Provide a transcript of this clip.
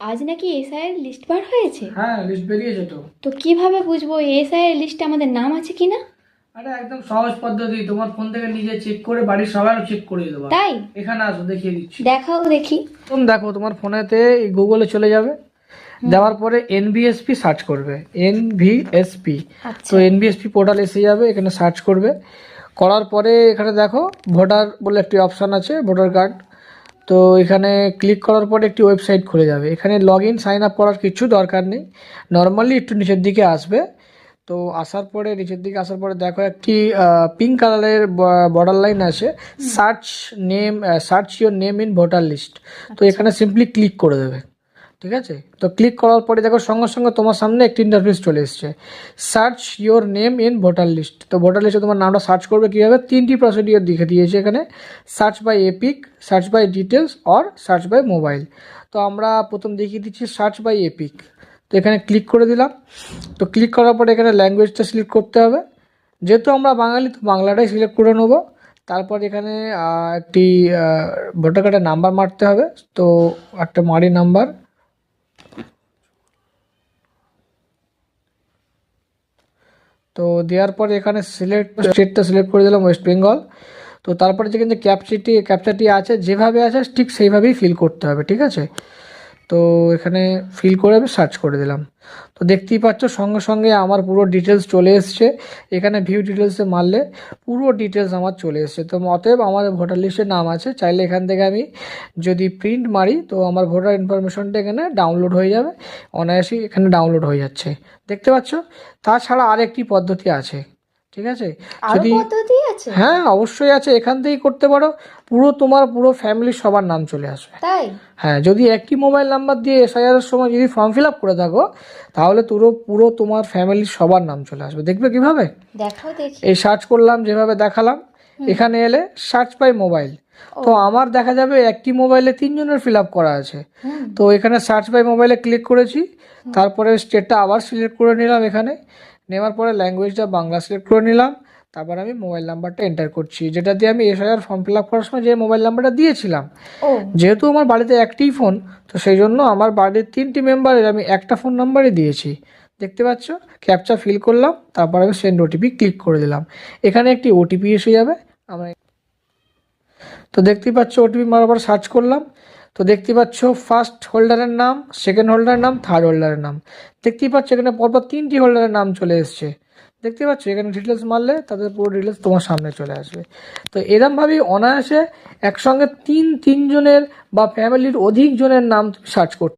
আজ নাকি এসআই এর লিস্ট বার হয়েছে? হ্যাঁ, লিস্ট বেরিয়েছে তো। তো কিভাবে বুঝবো এসআই এর লিস্টে আমাদের নাম আছে কিনা? আরে একদম সহজ পদ্ধতি, তোমার ফোন থেকে নিজে চেক করে বাড়ির সবাই চেক করে দেবো। তাই? এখানে আসো, দেখিয়ে দিচ্ছি। দেখাও দেখি। তুমি দেখো, তোমার ফোনেতে গুগলে চলে যাবে, দেওয়ার পরে এনভিএসপি সার্চ করবে, এনভিএসপি। আচ্ছা। তো এনভিএসপি পোর্টাল এসে যাবে, এখানে সার্চ করবে, করার পরে এখানে দেখো ভোটার বলে একটি অপশান আছে, ভোটার কার্ড। তো এখানে ক্লিক করার পরে একটি ওয়েবসাইট খুলে যাবে, এখানে লগ ইন সাইন আপ করার কিছু দরকার নেই, নর্মালি একটু নিচের দিকে আসবে। তো আসার পরে নিচের দিকে আসার পরে দেখো একটি পিঙ্ক কালারের বর্ডার লাইন আছে, search name, search your name in voter list. তো এখানে সিম্পলি ক্লিক করে দেবে, ঠিক আছে? তো ক্লিক করার পরে দেখো সঙ্গে সঙ্গে তোমার সামনে একটি ইন্টারফেস চলে এসছে, search your name in voter list. তো ভোটার লিস্টে তোমার নামটা সার্চ করবে কীভাবে, তিনটি প্রসিডিওর দেখে দিয়েছে এখানে, search by EPIC, search by details or search by mobile. তো আমরা প্রথম দেখিয়ে দিচ্ছি সার্চ বাই এপিক। তো এখানে ক্লিক করে দিলাম। তো ক্লিক করার পরে এখানে ল্যাঙ্গুয়েজটা সিলেক্ট করতে হবে, যেহেতু আমরা বাঙালি তো বাংলাটাই সিলেক্ট করে নেবো। তারপর এখানে একটি ভোটার কার্ডের নাম্বার মারতে হবে, তো একটা মারি নাম্বার। তো দেওয়ার পরে এখানে স্টেটটা সিলেক্ট করে দিলাম ওয়েস্ট বেঙ্গল। তো তারপরে যেখানে যে ক্যাপচাটি আছে যেভাবে আছে ঠিক সেইভাবেই ফিল করতে হবে, ঠিক আছে? তো এখানে ফিল করে আমি সার্চ করে দিলাম। তো দেখতেই পাচ্ছ সঙ্গে সঙ্গে আমার পুরো ডিটেলস চলে এসছে, এখানে ভিউ ডিটেলসে মারলে পুরো ডিটেলস আমার চলে এসছে। তো অতএব আমার ভোটার লিস্টে নাম আছে, চাইলে এখান থেকে আমি যদি প্রিন্ট মারি তো আমার ভোটার ইনফরমেশনটা এখানে ডাউনলোড হয়ে যাবে, অনায়াসেই এখানে ডাউনলোড হয়ে যাচ্ছে, দেখতে পাচ্ছ? তাছাড়া আরেকটি পদ্ধতি আছে, ঠিক আছে? আরো পদ্ধতি আছে? হ্যাঁ অবশ্যই আছে, এখান থেকেই করতে পারো, তোমার পুরো ফ্যামিলির সবার নাম চলে আসবে। তাই? হ্যাঁ, যদি একটি মোবাইল নাম্বার দিয়ে এসআইআর এর সময় যদি ফর্ম ফিল আপ করে থাকো তাহলে পুরো তোমার ফ্যামিলির সবার নাম চলে আসবে। দেখবে কিভাবে? দেখাও দেখি। এই সার্চ করলাম যেভাবে দেখালাম, এখানে এলে সার্চ বাই মোবাইল। তো আমার দেখা যাবে একটি মোবাইলে তিনজনের ফিল আপ করা আছে। তো এখানে সার্চ বাই মোবাইলে ক্লিক করেছি, তারপরে স্টেটটা আবার সিলেক্ট করে নিলাম, এখানে নেওয়ার পরে ল্যাঙ্গুয়েজটা বাংলা সিলেক্ট করে নিলাম। তারপর আমি মোবাইল নাম্বারটা এন্টার করছি, যেটা দিয়ে আমি এসআইআর ফর্ম ফিল আপ করার সময় যে মোবাইল নাম্বারটা দিয়েছিলাম। যেহেতু আমার বাড়িতে একটি ফোন, তো সেই জন্য আমার বাড়ির 3টি মেম্বারের আমি একটা ফোন নাম্বারই দিয়েছি, দেখতে পাচ্ছ? ক্যাপচা ফিল করলাম, তারপর আমি সেন্ড ওটিপি ক্লিক করে দিলাম, এখানে একটি ওটিপি এসে যাবে। আমরা তো দেখতেই পাচ্ছ ওটিপি মারার পর সার্চ করলাম, তো দেখতে পাচ্ছ ফার্স্ট হোল্ডারের নাম, সেকেন্ড হোল্ডারের নাম, থার্ড হোল্ডারের নাম, দেখতেই পাচ্ছ এখানে পরপর 3টি হোল্ডারের নাম চলে এসছে, দেখতে পাচ্ছ? এখানে ডিটেলস মারলে তাদের পুরো ডিটেলস তোমার সামনে চলে আসবে। তো এরমভাবেই অনায়াসে একসঙ্গে তিনজনের বা ফ্যামিলির অধিক জনের নাম সার্চ করতে